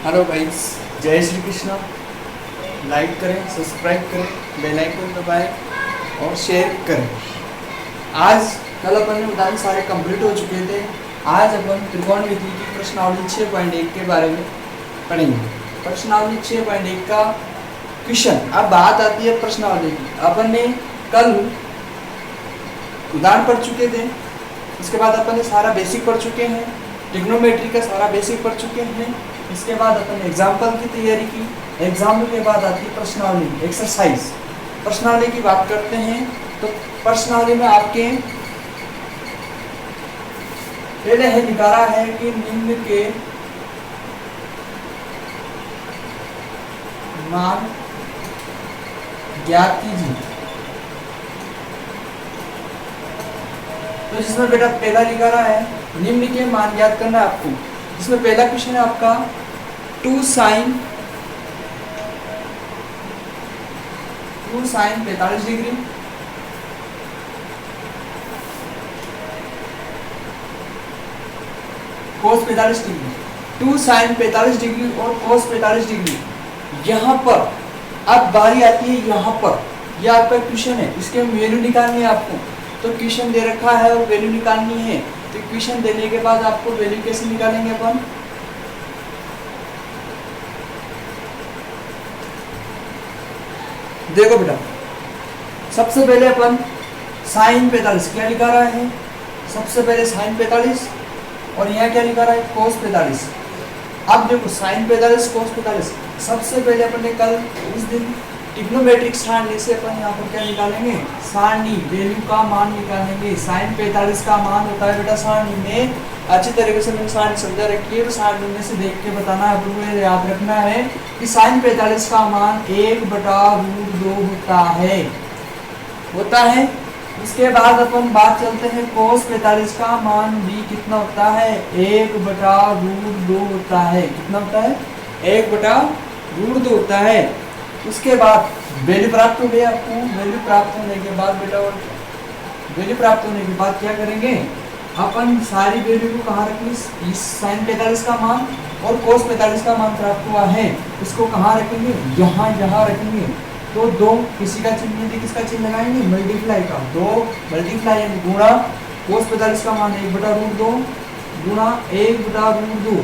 Hello guys, जय Shri Krishna. Like करें, subscribe करें, बेल आइकन दबाएं और शेयर करें। आज कल अपन ने उदाहरण सारे कंप्लीट हो चुके थे। आज अपन त्रिकोणमिति की प्रश्नावली 6.1 के बारे में पढ़ेंगे। प्रश्नावली 6.1 का क्वेश्चन। अब बात आती है प्रश्नावली की। अपन ने कल उदाहरण पढ़ चुके थे, इसके बाद अपन ने सारा बेसिक पढ़ चुके हैं, ट्रिग्नोमेट्री का सारा बेसिक पढ़ चुके हैं। इसके बाद अपन ने एग्जाम्पल की तैयारी की। एग्जाम्पल के बाद आती है प्रश्नावली, एक्सरसाइज। प्रश्नावली की बात करते हैं तो प्रश्नावली में आपके पहले है लिखा रहा है कि निम्न के मान ज्ञात कीजिए। तो जिसमें बेटा पहला लिखा रहा है निम्न के मान ज्ञात करना है आपको। जिसमें पहला क्वेश्चन है आपका 2 sin 45 degree cos 45 degree, 2 sin 45 degree और cos 45 डिग्री। यहाँ पर अब बारी आती है, यहाँ पर यह आपका क्वेश्चन है, इसके वैल्यू निकालनी है आपको। तो क्वेश्चन दे रखा है और वैल्यू निकालनी है। तो क्वेश्चन देने के बाद आपको वैल्यू कैसे निकालेंगे अपन? देखो बेटा, सबसे पहले अपन sin 45 क्या लिखा रहा है? सबसे पहले sin 45 और यहाँ क्या लिखा रहा है? cos 45। अब देखो sin 45 cos 45। सबसे पहले अपन ने कल उस दिन ट्रिग्नोमेट्रिक सारणी से अपन यहाँ पर क्या निकालेंगे? सारणी वैल्यू का मान निकालेंगे। sin 45 का मान होता है बेटा सारणी में, अच्छी तरीके से मैंने सारणी समझा रखी है, तो सारणी में से देख के बताना है। अपन याद रखना है कि sin 45 का मान 1/√2 होता है। इसके बाद अपन बात चलते हैं cos 45 का मान भी कितना होता है? 1/√2 होता है। कितना होता है? 1/√2 होता है। उसके बाद वैल्यू प्राप्त हो गया आपको। वैल्यू प्राप्त होने के बाद बेटा, और वैल्यू प्राप्त होने के बाद क्या करेंगे? अपन सारी वैल्यू को कहाँ रखेंगे? इस sin 45 का मान और cos 45 का मान प्राप्त हुआ है, इसको कहाँ रखेंगे? यहाँ रखेंगे। तो 2 किसी का चिन्ह नहीं, किसका चिन्ह लगाएंगे? मल्टीप्लाई का। 2 मल्टीप्लाई यानी गुणा cos 45 का मान 1/√2 गुणा 1/√2।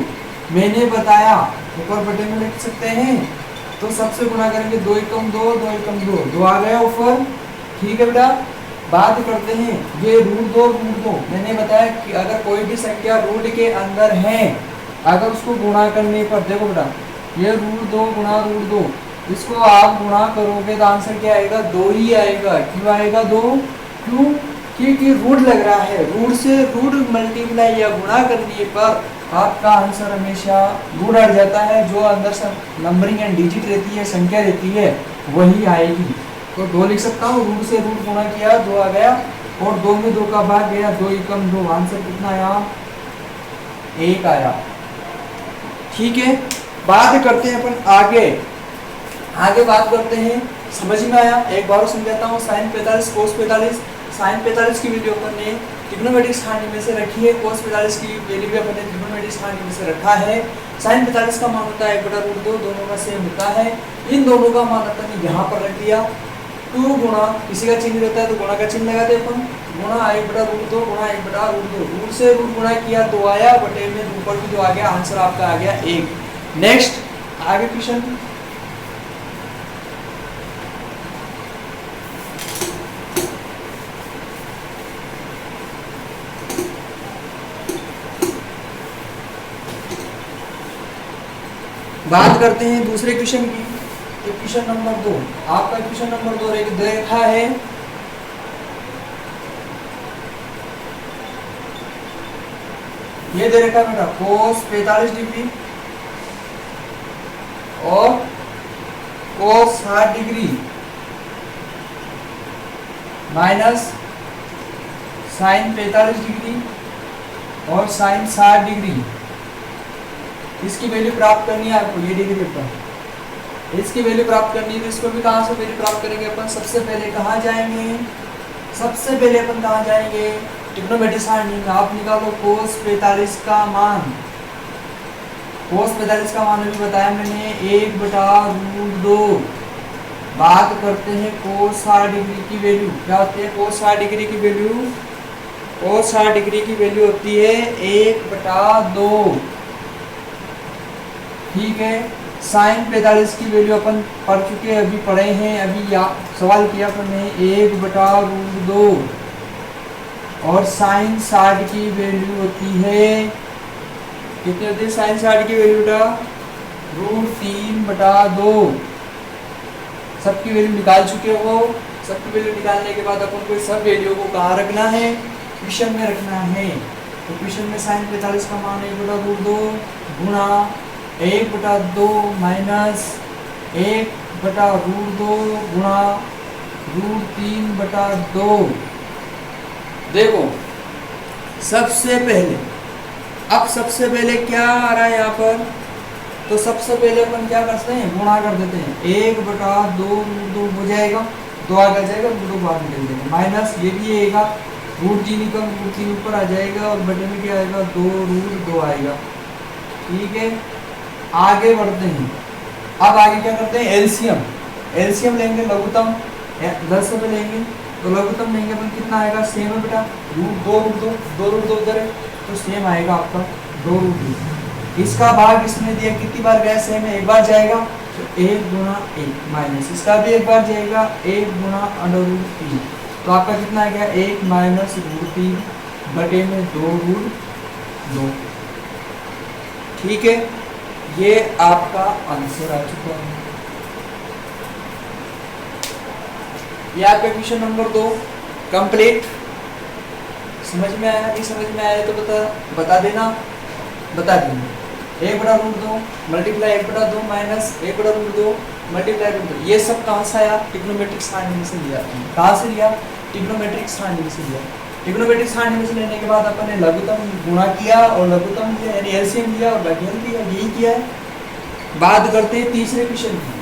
मैंने बताया ऊपर बटे में लिख सकते हैं, तो सबसे गुणा करेंगे 2 एकम 2, 2 एकम 2, 2 आ गया ऊपर। ठीक है बेटा, बात करते हैं ये √2 मैंने बताया कि अगर कोई भी संख्या रूट के अंदर है, अगर उसको गुणा करने पर, देखो बेटा ये √2 गुणा √2, इसको आप गुणा करोगे तो आंसर क्या आएगा? 2 ही आएगा। क्यों आएगा 2? क्यों? क्योंकि रूट लग रहा है। रूट से रूट मल्टीप्लाई या गुणा करने पर आपका आंसर हमेशा रूट हट जाता है। जो अंदर से नंबरिंग एंड डिजिट रहती है, संख्या रहती है, वही आएगी। तो 2 लिख सकता हूँ, रूट से रूट गुणा किया 2 आ गया, और 2 में 2 का भाग गया, 2 एकम 2। आंसर कितना आया? 1 आया। ठीक है, बात करते हैं अपन आगे बात करते हैं। समझ में आया? एक बार समझाता हूँ। sin 45 cos 45। sin 45 की वैल्यू अपन ने ट्रिग्नोमेट्रिक सारणी में से रखी है, cos 45 की वैल्यू भी अपन ने ट्रिग्नोमेट्रिक सारणी में से रखा है। sin 45 का मान होता है 1/√2, दोनों का सेम होता है। इन दोनों का मान अपन ने यहाँ पर रख दिया। 2 गुणा, किसी का चिन्ह रहता है तो गुणा का चिन्ह लगाते अपन, गुणा 1/√2 गुणा 1/√2। रूट से रूट गुणा किया 2 आया, बटे में ऊपर भी 2 आ गया, आंसर आपका आ गया 1। नेक्स्ट आगे क्वेश्चन। बात करते हैं दूसरे क्वेश्चन की। तो क्वेश्चन नंबर 2, आपका क्वेश्चन नंबर 2 देखा है। ये दे रखा बेटा cos 45 डिग्री और cos 60 degree minus sin 45 degree और sin 60 डिग्री। इसकी वैल्यू प्राप्त करनी है आपको। ये डिग्री पर इसकी वैल्यू प्राप्त करनी है, तो इसको भी कहाँ से वैल्यू प्राप्त करेंगे अपन? सबसे पहले कहाँ जाएंगे? सबसे पहले अपन कहाँ जाएंगे? ट्रिग्नोमेट्री सारणी में आप निकालो cos 45 का मान कोस 45 का मान अभी बताया मैंने 1/√2। बात करते हैं कोस 60 डिग्री की वैल्यू। क्या होती है कोस 60 डिग्री की वैल्यू? कोस 60 डिग्री की वैल्यू होती है 1/2। ठीक है। साइन 45 की वैल्यू अपन पढ़ चुके हैं, अभी पढ़े हैं, अभी सवाल किया अपन ने 1/√2। और साइन 60 की वैल्यू होती है कितनी होती है? साइन 60 की वैल्यू √3/2। सबकी वैल्यू निकाल चुके हो। सबकी वैल्यू निकालने के बाद अपन को सब वैल्यू को कहाँ रखना है? क्वेश्चन में रखना है। तो क्वेश्चन में साइन 45 का मान 1/√2 गुणा 1/2 माइनस 1/√2 गुणा √3/2। देखो सबसे पहले क्या आ रहा है यहाँ पर? तो सबसे पहले अपन क्या करते हैं? गुणा कर देते हैं। 1/2√2 हो जाएगा, 2 आगे जाएगा, 2 बाहर निकल जाएगा, माइनस ये भी आएगा, √3 ऊपर आ जाएगा और बटे में क्या आएगा? 2√2 आएगा। ठीक है, आगे बढ़ते हैं। अब आगे क्या करते हैं? एलसीएम लेंगे, लघुत्तम 10 रुपये लेंगे तो लघुत्तम लेंगे अपन, कितना आएगा? सेम है बेटा, √2 उधर है तो सेम आएगा आपका 2√2। इसका भाग इसमें दिया, कितनी बार गया? सेम है, एक बार जाएगा तो 1 गुणा 1 माइनस इसका भी एक बार जाएगा 1 गुणा √3। तो आपका कितना आ गया? 1 माइनस √3 बटे में 2√2। ठीक है, ये आपका आंसर आ चुका है। ये आपका क्वेश्चन नंबर 2 कंप्लीट। समझ में आया? नहीं समझ में आया तो बता देना। 1/√2 मल्टीप्लाई 1/2 माइनस 1/√2 मल्टीप्लाई √2। ये सब कहाँ से आया? ट्रिग्नोमेट्रिक सारणी से लिया। कहाँ से लिया? ट्रिग्नोमेट्रिक सारणी से लिया। ट्रिग्नोमेट्रिक सारणी से लेने के बाद अपन ने लघुत्तम गुणा किया और लघुत्तम लिया, यानी एलसीएम लिया और भागफल लिया, यही किया है। बात करते हैं तीसरे क्वेश्चन की।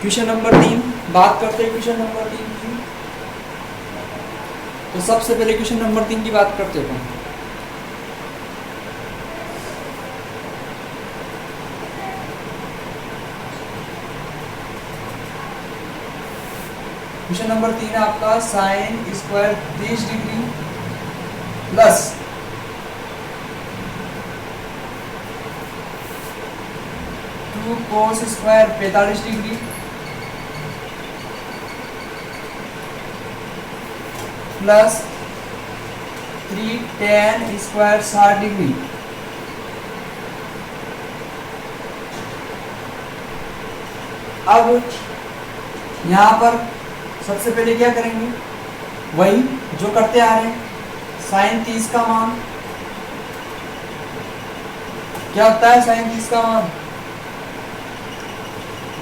क्वेश्चन नंबर 3 बात करते हैं क्वेश्चन नंबर 3 की। तो सबसे पहले क्वेश्चन नंबर 3 की बात करते हैं। क्वेश्चन नंबर 3 है आपका sign square 30 degree plus 2 cos square 45 degree plus 3 tan square 60 degree. अब यहाँ पर सबसे पहले क्या करेंगे? वही जो करते आ रहे हैं। साइन 30 का मान क्या होता है? साइन 30 का मान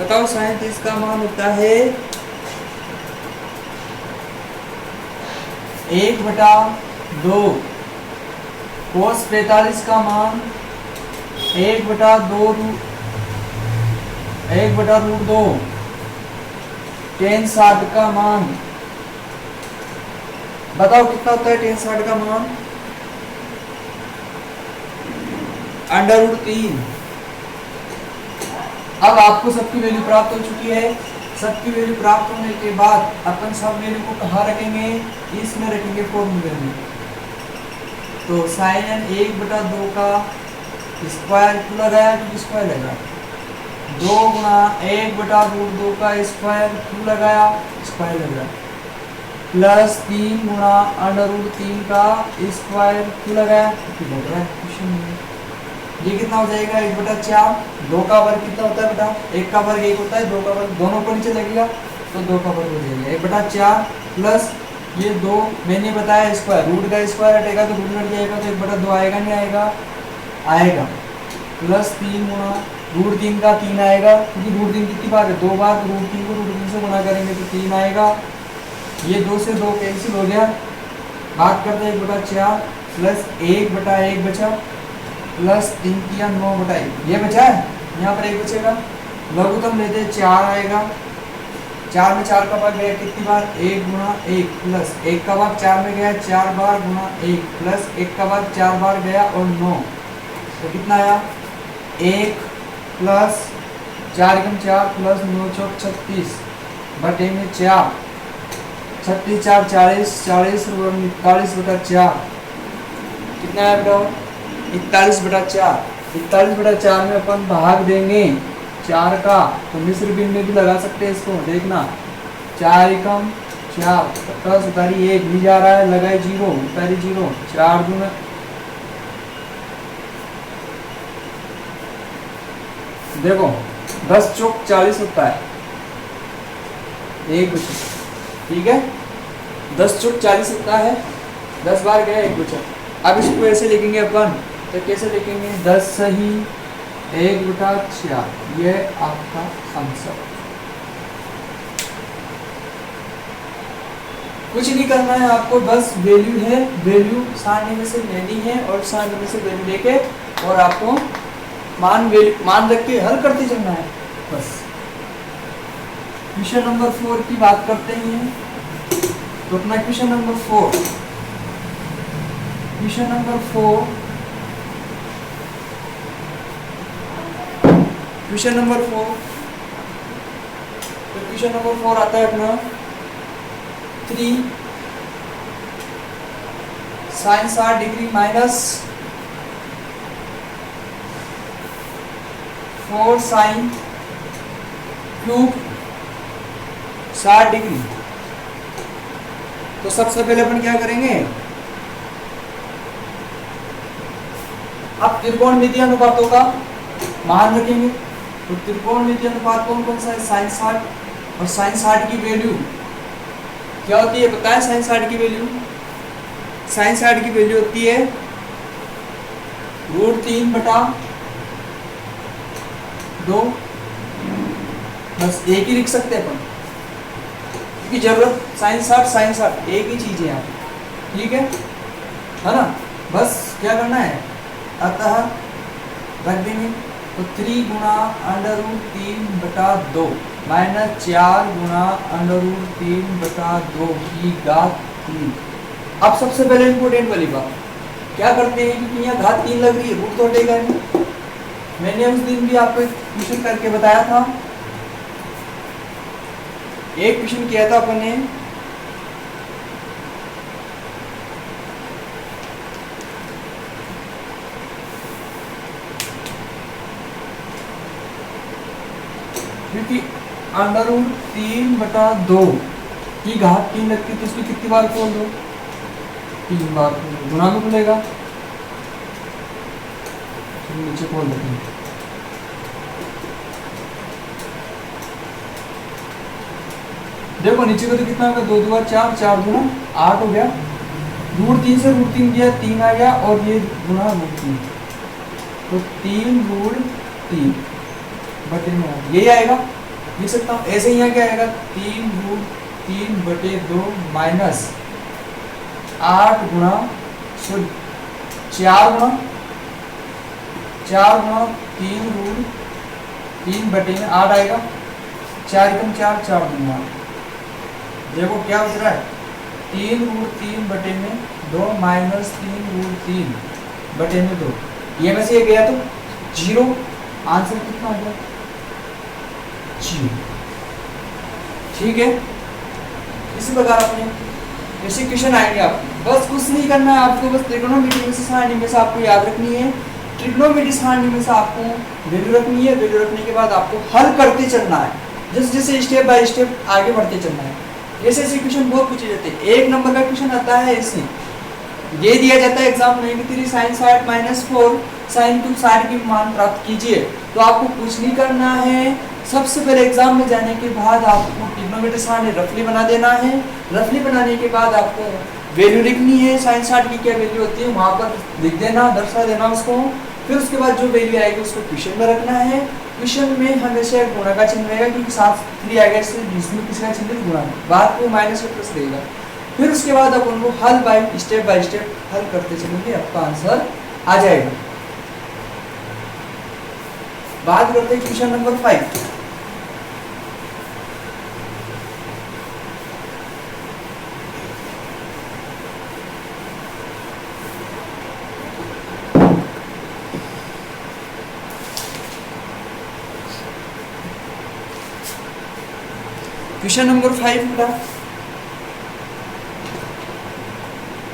बताओ। साइन 30 का मान होता है 1/2। कोस 45 का मान 1/2 1/√2। tan 60 का मान बताओ कितना होता है? tan 60 का मान √3। अब आपको सबकी वैल्यू प्राप्त हो चुकी है। सबकी वैल्यू प्राप्त होने के बाद अपन सब वैल्यू को कहाँ रखेंगे? इसमें रखेंगे, फॉर्मूले में। तो साइन 1/2 का स्क्वायर क्यों लगाया? क्योंकि स्क्वायर लगा। 2 गुणा 1/√2 का स्क्वायर क्यों लगाया? स्क्वायर लगा। प्लस 3 गुणा √3 का स्क्वायर क्यों लगाया? क्योंकि लग रहा है क्वेश्चन में। ये कितना हो जाएगा? 1/4। 2 का वर्ग कितना होता है बेटा? 1 का वर्ग 1 होता है, 2 का वर्ग दोनों को नीचे लगेगा तो 2 का वर्ग हो जाएगा 1/4 प्लस ये 2 मैंने बताया स्क्वायर, रूट का स्क्वायर हटेगा तो रूट हट जाएगा तो 1/2 आएगा, नहीं आएगा? आएगा। प्लस 3 गुणा √3 का 3 आएगा, क्योंकि √3 कितनी बार है? 2 बार। तो √3 को √3 से गुणा करेंगे तो 3 आएगा। ये 2 से 2 कैंसिल हो गया। बात करते हैं 1/4 प्लस 1/1 बचा प्लस 3 किया 9/1 ये बचा है। यहाँ पर 1 बचेगा। लघुत्तम लेते 4 आएगा 4 में 4 का भाग गया कितनी बार, 1 गुणा 1 प्लस 1 का भाग 4 में गया 4 बार गुणा 1 प्लस 1 का भाग 4 बार गया और 9, तो कितना आया 1 प्लस 4 एकम 4 प्लस 9 चौक 36 बटे में 4, 36 4 40, 40 41 बटा 4 कितना आया बेटा 41 बटा 4, 41 बटा 4 में अपन भाग देंगे 4 का, तो मिश्र भिन्न में भी लगा सकते हैं इसको, देखना 4 एकम 4 10 उतारी 1 नहीं जा रहा है, लगाए 0 उतारी 0, 4 दूना देखो 10 चौक 40 होता है, एक बचा, ठीक है 10 चौक 40 होता है, 10 बार गया 1 बचा। अब इसको ऐसे लिखेंगे अपन, तो कैसे लिखेंगे 10 सही 1 बटा 4, ये आपका आंसर। कुछ नहीं करना है आपको, बस वैल्यू है, वैल्यू सारणी में से लेनी है और सारणी में से वैल्यू लेके और आपको मान रख के हल करते चलना है बस। क्वेश्चन नंबर 4 की बात करते हैं, तो अपना question number 4, question number 4, question number 4, तो क्वेश्चन नंबर 4 आता है अपना 3 sin 60 degree minus 4 sin cube 60 degree. तो सबसे पहले अपन क्या करेंगे, अब त्रिकोणमितीय अनुपातों का मान रखेंगे। तो त्रिकोणमितीय अनुपात कौन कौन सा है, साइन 60, और साइन 60 की वैल्यू क्या होती है पता है, साइन 60 की वैल्यू, साइन 60 की वैल्यू होती है √3 बटा 2, बस एक ही लिख सकते हैं अपन, क्योंकि जरूरत साइन 60 एक ही चीज है यहाँ, ठीक है ना। बस क्या करना है, अतः रख देंगे, तो 3 गुणा √3 बटा 2 माइनस 4 गुणा √3 बटा 2 की घात 3। अब सबसे पहले इंपोर्टेंट वाली बात क्या करते हैं, क्योंकि यहाँ घात 3 लग रही है, रूट तो हटेगा नहीं। मैंने उस दिन भी आपको क्वेश्चन करके बताया था, एक क्वेश्चन किया था अपन ने, क्योंकि √3 बटा 2 की घात 3 लगती है, तो उसकी कितनी बार खोल दो, 3 बार खोल दो, गुणा में खुलेगा, नीचे खोल देते हैं। देखो नीचे को तो कितना होगा, 2 2 4, 4 गुना 8 हो गया, √3 से √3 गया 3 आ गया, और ये गुणा √3, तो 3 √3 बटे में यही आएगा, लिख सकता हूँ। ऐसे ही यहाँ क्या आएगा, 3 बटे 2 माइनस 8 गुणा 4 गुणा 3 बटे में 8 आएगा, 4 एकम 4, 4 दूना 8। देखो क्या बच रहा है, 3 बटे में 2 माइनस 3 बटे में 2, ये में से ये गया तो 0, आंसर कितना आ गया 0, ठीक है। इसी प्रकार अपने ऐसे क्वेश्चन आएंगे आपको, बस कुछ नहीं करना है आपको, बस त्रिकोणमिति में से सारणी में से आपको याद रखनी है, त्रिकोणमिति सारणी में से आपको वैल्यू रखनी है, वैल्यू रखने के बाद आपको हल करते चलना है, जैसे जैसे स्टेप बाय स्टेप आगे बढ़ते चलना है। ऐसे ऐसे क्वेश्चन बहुत पूछे जाते हैं, 1 नंबर का क्वेश्चन आता है ऐसे, ये दिया जाता है एग्जाम में, 3 sin 60 माइनस 4 sin 2 60 की मान प्राप्त कीजिए। तो आपको कुछ नहीं करना है, सबसे पहले एग्जाम में जाने के बाद आपको ट्रिग्नोमेट्री सारणी रफली बना देना है, रफली बनाने के बाद आपको वैल्यू लिखनी है, sin 60 की क्या वैल्यू होती है वहाँ पर लिख देना, दर्शा देना उसको, फिर उसके बाद जो वैल्यू आएगी उसको क्वेश्चन में रखना है। क्वेश्चन में हमेशा गुणा का चिन्ह रहेगा, क्योंकि साथ 3 आएगा इससे जिसमें किसी का चिन्ह गुणा है, बाद में माइनस या प्लस रहेगा। फिर उसके बाद आप उनको हल बाय स्टेप हल करते चलेंगे, आपका आंसर आ जाएगा। बात करते हैं क्वेश्चन नंबर 5। क्वेश्चन नंबर 5 बेटा,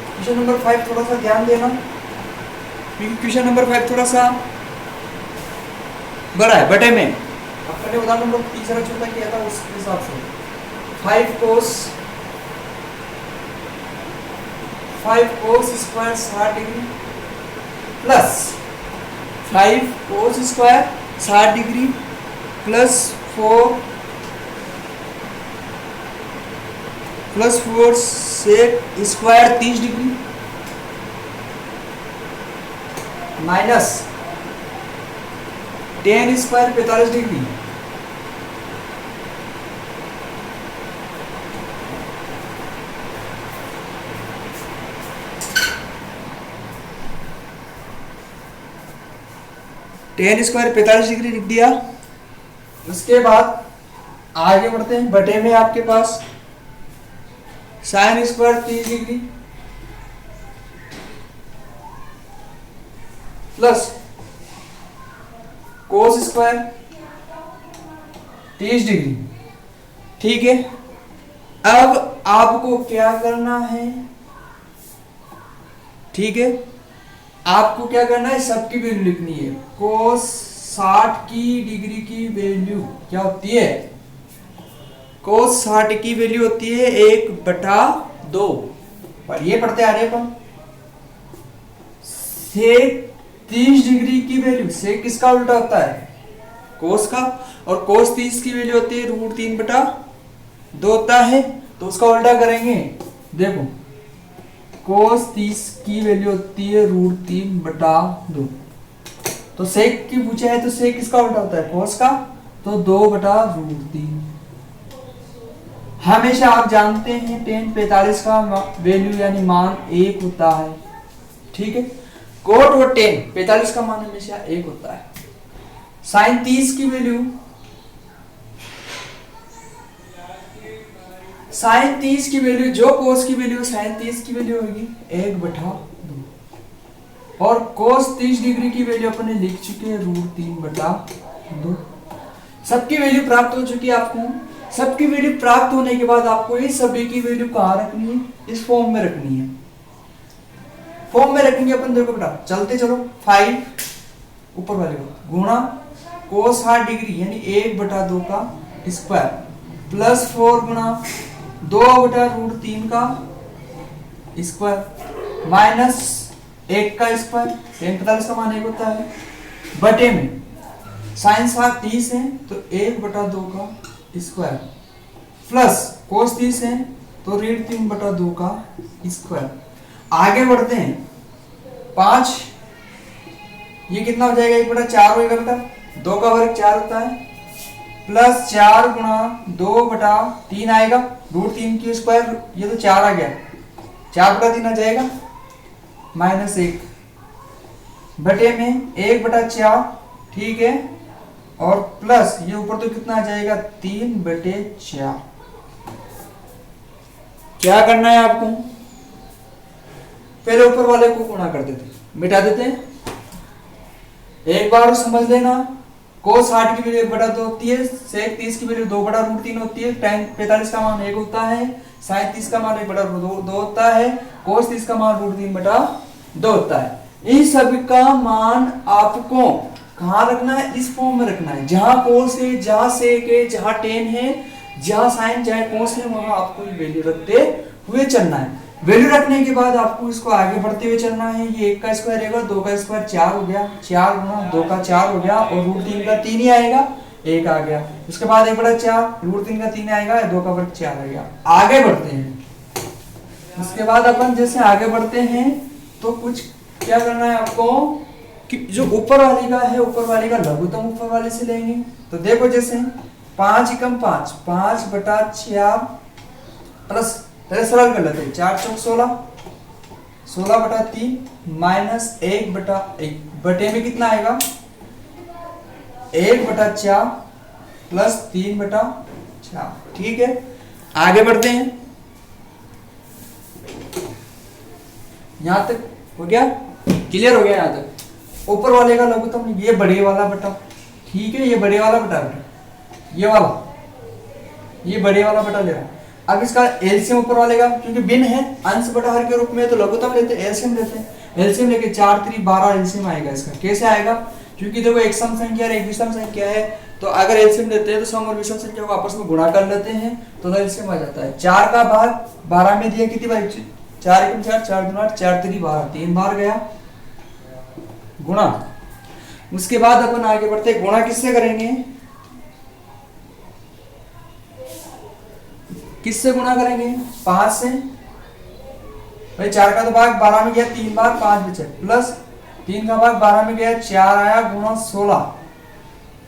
क्वेश्चन नंबर 5 थोड़ा सा ध्यान देना, क्योंकि क्वेश्चन नंबर 5 थोड़ा सा बड़ा है, बटे में अपने उदाहरण नंबर तीसरा चौथा किया था उसके हिसाब से 5 cos square 60 degree plus 5 cos square 60 degree plus 4 sec square 30 degree minus 10 square 45 degree ten square 45 degree लिख दिया। उसके बाद आगे बढ़ते हैं, बटे में आपके पास sine square 30 degree plus cos square 30 degree. ठीक है, अब आपको क्या करना है, ठीक है, आपको क्या करना है, सबकी वैल्यू लिखनी है। कोस 60 की डिग्री की वैल्यू क्या होती है, कोस 60 की वैल्यू होती है 1/2। पर ये पढ़ते आ रहे अपन। सेक 30 डिग्री की वैल्यू, सेक किसका उल्टा होता है, कोस का, और कोस 30 की वैल्यू होती है √3/2 होता है, तो उसका उल्टा करेंगे। देखो कोस 30 की वैल्यू होती है √3/2, तो सेक की पूछा है तो सेक किसका उल्टा होता है, कोस का, तो 2/√3। हमेशा आप जानते हैं tan 45 का वैल्यू यानी मान 1 होता है। ठीक है, कोट और tan 45 का मान हमेशा 1 होता है। साइन 30 की वैल्यू, साइन 30 की वैल्यू जो कोस की वैल्यू साइन 30 की वैल्यू होगी 1/2, और कोस 30 डिग्री की वैल्यू अपने लिख चुके हैं √3/2। सबकी वैल्यू प्राप्त हो चुकी है आपको। सबकी वैल्यू प्राप्त होने के बाद आपको इस सभी की वैल्यू कहाँ रखनी है, इस फॉर्म में रखनी है। फॉर्म में रखेंगे अपन, देखो बेटा चलते चलो, 5 ऊपर वाले को गुणा कोस 60 डिग्री यानी 1/2 का स्क्वायर प्लस 4 गुणा 2/√3 का स्क्वायर माइनस 1 का स्क्वायर, tan 45 का मान 1 होता है, बटे में साइन 30 है तो 1/2 का स्क्वायर प्लस कोस 30 है तो √3/2 का स्क्वायर। आगे बढ़ते हैं, 5 ये कितना हो जाएगा, 1/4 होगा बेटा, 2 का वर्ग 4 होता है, प्लस 4 गुणा 2/3 आएगा, √3 की स्क्वायर, ये तो 4 आ गया, 4/3 आ जाएगा, माइनस 1 बटे में 1/4। ठीक है, और प्लस ये ऊपर तो कितना आ जाएगा 3/4। क्या करना है आपको, पहले ऊपर वाले को गुणा कर देते, मिटा देते हैं। एक बार समझ लेना, कोस 60 की वैल्यू 1/2 होती है, सेक 30 की वैल्यू 2/√3 होती है, tan 45 का मान 1 होता है, साइन 30 का मान 1/2 होता है, कोस 30 का मान √3/2 होता है। इन सभी का मान आपको कहाँ रखना है, इस फॉर्म में रखना है। जहां कोस है, जहां सेक है, जहां tan है, जहां साइन जहां कोस है, वहां आपको वैल्यू रखते हुए चलना है। वैल्यू रखने के बाद आपको इसको आगे बढ़ते हुए चलना है। ये 1 का स्क्वायर रहेगा, 2 का स्क्वायर 4 हो गया, 4 गुणा 2 का 4 हो गया, और √3 का 3 ही आएगा, 1 आ गया। उसके बाद 1/4 √3 का 3 आएगा, 2 का वर्ग 4 आएगा। आगे बढ़ते हैं, उसके बाद अपन जैसे आगे बढ़ते हैं तो कुछ क्या करना है आपको कि जो ऊपर वाली का है, ऊपर वाली का लघुत्तम ऊपर वाले से लेंगे। तो देखो जैसे 5 × 5 5/6 प्लस, पहले सरल कर लेते हैं, 4 × 16 16/3 माइनस 1/1 बटे में कितना आएगा 1/4 प्लस 3/4। ठीक है, आगे बढ़ते हैं, यहां तक हो गया, क्लियर हो गया यहां तक। ऊपर वाले का लघुत्तम ये बड़े वाला बटा, ठीक है, ये बड़े वाला बटा बेटा, ये वाला ये बड़े वाला बटा ले रहा है। अब इसका एलसीएम ऊपर वाले का, क्योंकि भिन्न है अंश बटा हर के रूप में, तो लघुत्तम लेते हैं, एलसीएम लेते हैं। एलसीएम लेके 4 3 12 एलसीएम आएगा इसका। कैसे आएगा? क्योंकि देखो एक सम संख्या और एक विषम संख्या है, तो अगर एलसीएम लेते हैं तो सम और विषम संख्या को आपस में गुणा कर लेते हैं तो एलसीएम आ जाता है। 4 का भाग 12 में दिया कितनी बार? 4 एकम 4, 4 दूना 8, 4 3 12, 3 बार गया गुणा। उसके बाद अपन आगे बढ़ते, गुणा किससे करेंगे? किससे गुणा करेंगे? 5 से। भाई 4 का तो भाग 12 में गया, 3 बार 5 बचे, प्लस 3 का भाग 12 में गया, 4 आया, गुणा 16,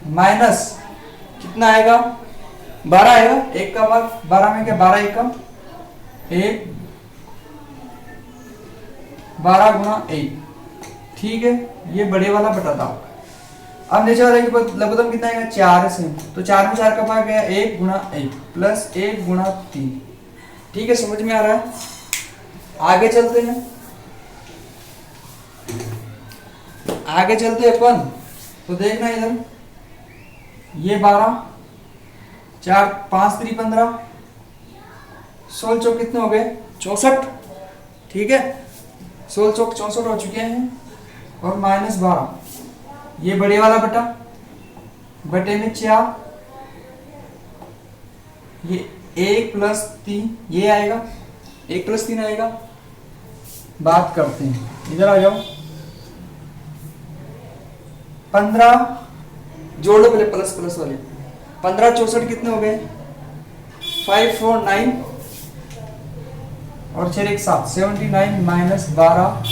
माइनस कितना आएगा? 12 आएगा। 1 का भाग 12 में गया, 12 एकम 1, 12 गुणा 1। ठीक है, ये बड़े वाला बटा था। अब नीचे वाले के लघुत्तम कितना आएगा? 4 से, तो 4 में 4 का भाग गया, 1 गुणा 1 प्लस 1 गुणा 3। ठीक है, समझ में आ रहा है? आगे चलते हैं, आगे चलते अपन, तो देखना इधर, ये 12, 4 5 3 15, 16 चौक कितने हो गए? 64। ठीक है, 16 चौक 64 हो चुके हैं, और माइनस 12, ये बड़े वाला बटा, बटे में 4, ये 1 प्लस 3, ये आएगा 1 प्लस 3 आएगा। बात करते हैं, इधर आ जाओ, 15 जोड़ लो पहले, प्लस प्लस वाले, 15 64 कितने हो गए? 5 4 9 और 6 1 7, 79 माइनस 12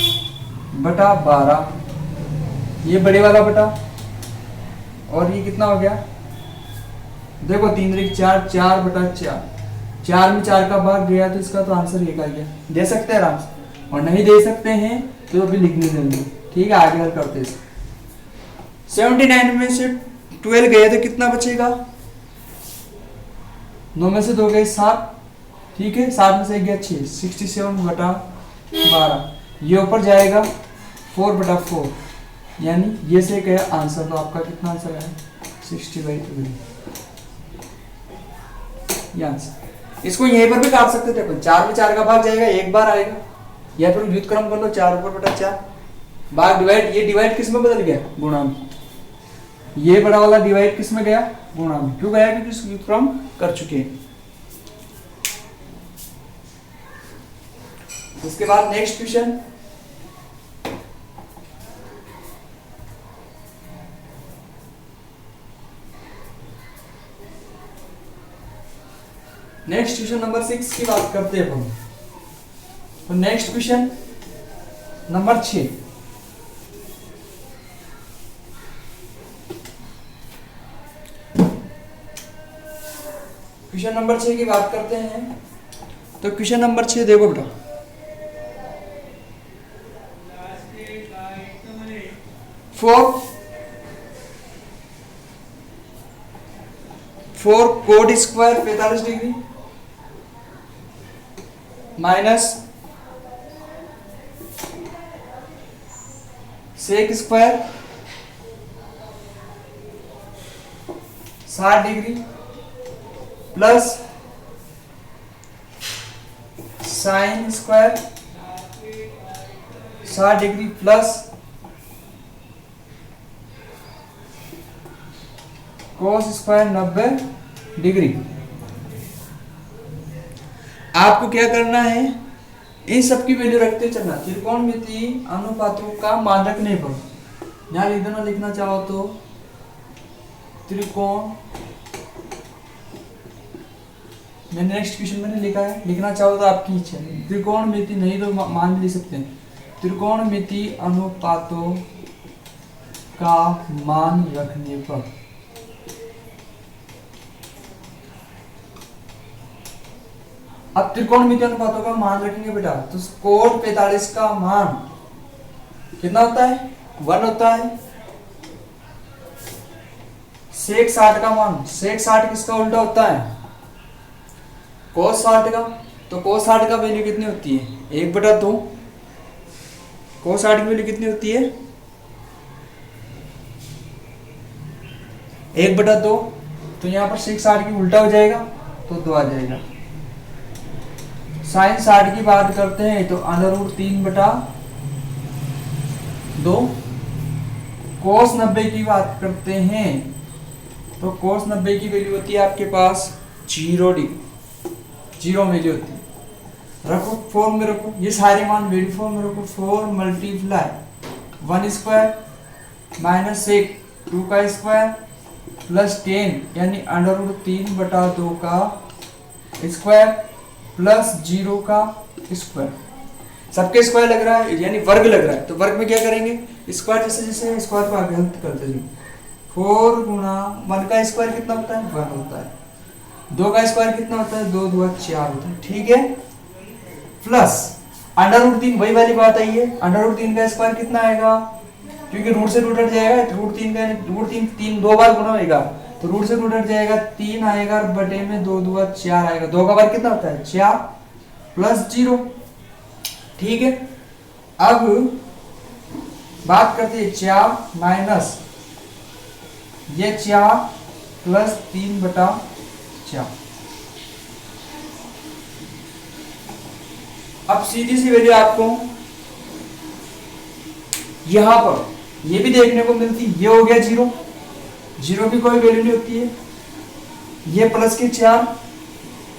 बटा 12, ये बड़े वाला बटा, और ये कितना हो गया? देखो 3 3 4, 4 बटा 4, 4 में 4 का भाग गया, तो इसका तो आंसर 1 आ गया। दे सकते हैं आराम से, और नहीं दे सकते हैं तो अभी लिखने देंगे। ठीक है, आगे हल करते हैं। 79 में से 12 गए तो कितना बचेगा? 9 में से 2 गए 7, ठीक है, 7 में से 1 गया 6, 67 बटा 12, ये ऊपर जाएगा 4 बटा 4, यानी ये से क्या आंसर? तो आपका कितना आंसर है? 60/2। ये आंसर। इसको यहीं पर भी काट सकते थे अपन, 4 में 4 का भाग जाएगा, 1 बार आएगा, या फिर व्युत्क्रम कर लो, 4 ऊपर बटा 4, भाग डिवाइड, ये डिवाइड किस में बदल गया? गुणा में। ये बड़ा वाला डिवाइड किस में गया? गुणा में। क्यों गया? क्योंकि व्युत्क्रम कर चुके हैं। उसके बाद next question, next question number 6 की बात करते हैं हम। तो next question number 6, question number 6 की बात करते हैं। तो क्वेश्चन नंबर 6 देखो बेटा, four cot square 45 degree minus sec square 60 degree plus sine square 60 degree plus cos square 90 degree. आपको क्या करना है? इन सब की वैल्यू रखते चलना। त्रिकोणमितीय अनुपातों का मान रखने पर यहां लिख देना, लिखना चाहो तो त्रिकोण, मैंने नेक्स्ट क्वेश्चन मैंने लिखा है, लिखना चाहो तो आपकी इच्छा है। त्रिकोणमिति नहीं तो मान भी लिख सकते हैं। त्रिकोणमितीय अनुपातों का मान रखने पर अब त्रिकोणमितीय अनुपातों का मान रखेंगे बेटा, तो कोट 45 का मान कितना होता है? 1 होता है। सेक 60 का मान, सेक 60 किसका उल्टा होता है? कोस 60 का। तो कोस 60 का वैल्यू कितनी होती है? 1/2। कोस 60 की वैल्यू कितनी होती है? 1/2। तो यहाँ पर सेक 60 की उल्टा हो जाएगा, तो 2 आ जाएगा। साइन 60 की बात करते हैं तो √3/2। कोस 90 की बात करते हैं तो कोस 90 की वैल्यू होती है आपके पास 0 डिग्री, 0 वैल्यू होती है। रखो फॉर्म में रखो, ये सारे मान वैल्यू फॉर्म में रखो। 4 मल्टीप्लाई 1 स्क्वायर माइनस 1 2 का स्क्वायर प्लस 10 यानी √3/2 का स्क्वायर प्लस 0 का स्क्वायर। सबके स्क्वायर लग रहा है यानी वर्ग लग रहा है, तो वर्ग में क्या करेंगे, स्क्वायर जैसे जैसे स्क्वायर को आगे हल करते जाइए। 4 गुणा 1 का स्क्वायर कितना होता है, 1 होता है। 2 का स्क्वायर कितना होता है, 2 2 4 होता है, ठीक है। प्लस √3 वही वाली बात आई है, √3 का स्क्वायर कितना आएगा, क्योंकि रूट से रूट हट जाएगा, √3 3 दो बार गुणा होगा तो रूट से रूट हट जाएगा, 3 आएगा बटे में 2 2 4 आएगा। 2 का वर्ग कितना होता है, 4 प्लस 0, ठीक है। अब बात करते हैं 4 माइनस ये 4 प्लस 3/4। अब सीधी सी वैल्यू आपको यहां पर ये भी देखने को मिलती, ये हो गया 0, 0 की कोई वैल्यू नहीं होती है। ये प्लस के 4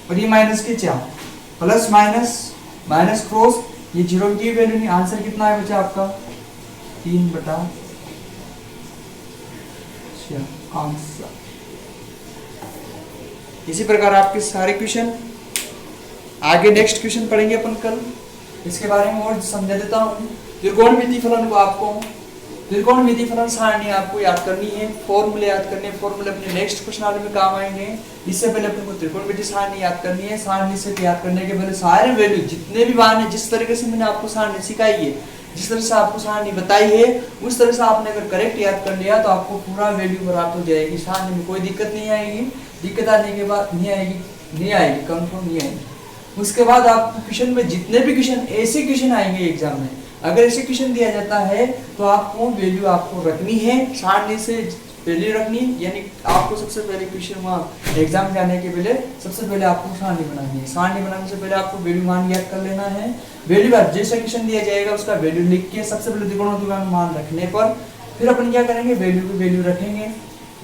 और ये माइनस के 4, प्लस माइनस माइनस क्रॉस, ये 0 की वैल्यू नहीं। आंसर कितना है बच्चा आपका 3/4 आंसर। इसी प्रकार आपके सारे क्वेश्चन आगे नेक्स्ट क्वेश्चन पढ़ेंगे अपन कल, इसके बारे में और समझा देता हूँ। त्रिकोणमिति फलन को आपको त्रिकोणमिति फलन सारणी आपको याद करनी है, फॉर्मूले याद करने हैं, फॉर्मूले अपने नेक्स्ट क्वेश्चन आने में काम आएंगे। इससे पहले अपने को त्रिकोणमिति सारणी याद करनी है। सारणी से याद करने के पहले सारे वैल्यू जितने भी मान है, जिस तरीके से मैंने आपको सारणी सिखाई है, जिस तरह से आपको सारणी बताई है, उस तरह से आपने अगर करेक्ट याद कर लिया तो आपको पूरा वैल्यू प्राप्त हो जाएगी। सारणी में कोई दिक्कत नहीं आएगी, दिक्कत आने के बाद नहीं आएगी कंफर्म नहीं आएगी। उसके बाद आपको क्वेश्चन में जितने भी क्वेश्चन ऐसे क्वेश्चन आएंगे एग्जाम में, अगर ऐसे क्वेश्चन दिया जाता है तो आपको वैल्यू आपको रखनी है, सारणी से वैल्यू रखनी, यानी आपको सबसे पहले क्वेश्चन वहाँ एग्जाम जाने के पहले सबसे पहले आपको सारणी बनानी है। सारणी बनाने से पहले आपको वैल्यू मान याद कर लेना है। वैल्यू का जैसा क्वेश्चन दिया जाएगा उसका वैल्यू लिख के सबसे पहले त्रिकोणमिति का मान रखने पर फिर अपन क्या करेंगे, वैल्यू की वैल्यू रखेंगे,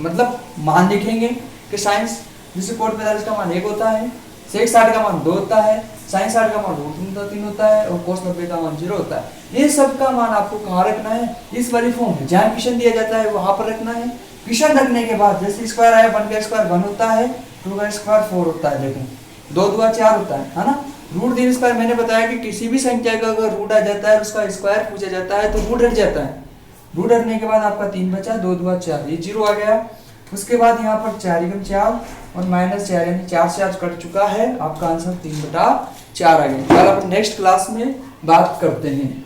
मतलब मान लिखेंगे कि साइंस जैसे कोट 45 का मान 1 होता है, सेक 60 का मान 2 होता है, साइन 60 का मान √3 होता है और कोस 90 का मान 0 होता है। ये सब का मान आपको कहाँ रखना है, इस वाली फॉर्म में जहाँ क्वेश्चन दिया जाता है वहां पर रखना है। क्वेश्चन रखने के बाद जैसे स्क्वायर आया, 1 का स्क्वायर 1 होता है, 2 का स्क्वायर 4 होता है, देखो 2 2 4 होता है ना। √3 स्क्वायर मैंने बताया कि किसी भी संख्या का अगर रूट आ जाता है उसका स्क्वायर पूछा जाता है तो रूट हट जाता है। रूट हटने के बाद आपका 3 बचा, 2 2 4, ये 0 आ गया। उसके बाद यहाँ पर 4 × 4 और -4 यानी 4 से आज कट चुका है, आपका आंसर 3/4 आ गया। कल अपन नेक्स्ट क्लास में बात करते हैं।